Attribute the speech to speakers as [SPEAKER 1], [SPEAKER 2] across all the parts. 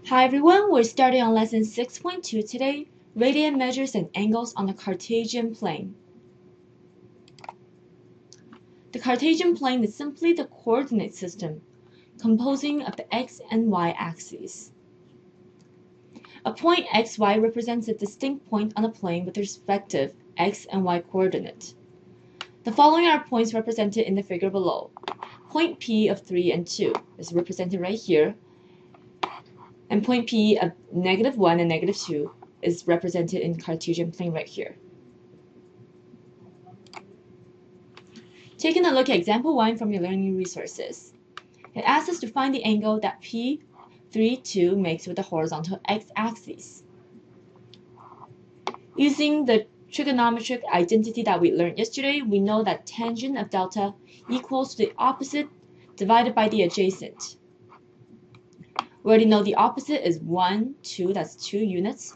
[SPEAKER 1] Hi everyone, we're starting on lesson 6.2 today, radian measures and angles on the Cartesian plane. The Cartesian plane is simply the coordinate system composing of the x and y axes. A point xy represents a distinct point on a plane with respective x and y coordinate. The following are points represented in the figure below. Point P of 3 and 2 is represented right here. And point P of -1 and -2 is represented in Cartesian plane right here. Taking a look at example 1 from your learning resources. It asks us to find the angle that P32 makes with the horizontal x-axis. Using the trigonometric identity that we learned yesterday, we know that tangent of delta equals to the opposite divided by the adjacent. We already know the opposite is 1, 2, that's 2 units.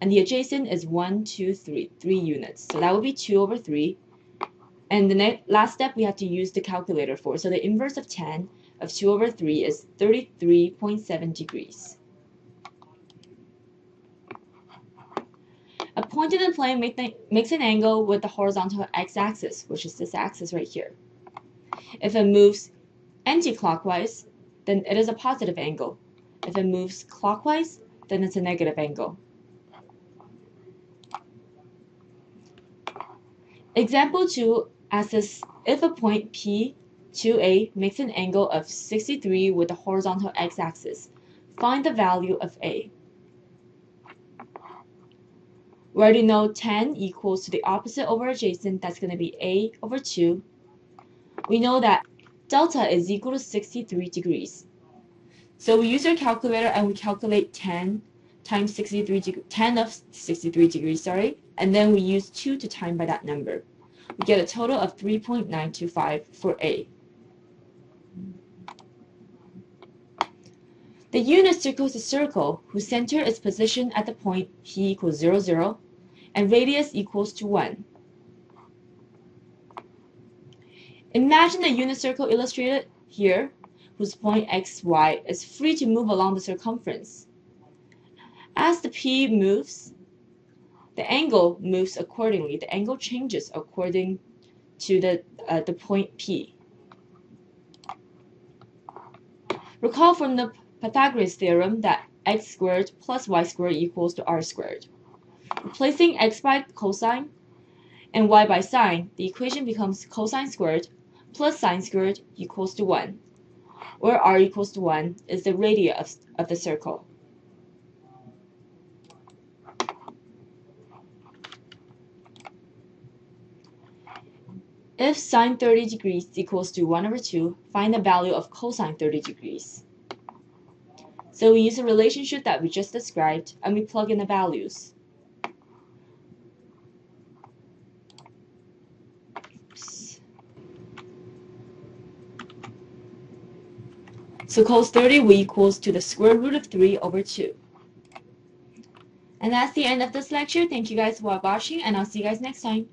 [SPEAKER 1] And the adjacent is 1, 2, 3, 3 units. So that would be 2 over 3. And the last step we have to use the calculator for. So the inverse of tan of 2 over 3 is 33.7 degrees. A point in the plane makes an angle with the horizontal x-axis, which is this axis right here. If it moves anti-clockwise, then it is a positive angle. If it moves clockwise, then it's a negative angle. Example 2 asks us if a point P2A makes an angle of 63 with the horizontal x-axis. Find the value of A. We already know tan equals to the opposite over adjacent, that's going to be A over 2. We know that delta is equal to 63 degrees. So we use our calculator and we calculate tan times 10 of 63 degrees, and then we use 2 to time by that number. We get a total of 3.925 for A. The unit circles a circle whose center is positioned at the point P equals 0, 0, and radius equals to 1. Imagine the unit circle illustrated here, whose point xy is free to move along the circumference. As the P moves, the angle moves accordingly. The angle changes according to the point P. Recall from the Pythagoras theorem that x squared plus y squared equals to r squared. Replacing x by cosine and y by sine, the equation becomes cosine squared plus sine squared equals to 1, where r equals to 1 is the radius of the circle. If sine 30 degrees equals to 1 over 2, find the value of cosine 30 degrees. So we use a relationship that we just described, and we plug in the values. So cos 30 will equals to the square root of 3 over 2. And that's the end of this lecture. Thank you guys for watching, and I'll see you guys next time.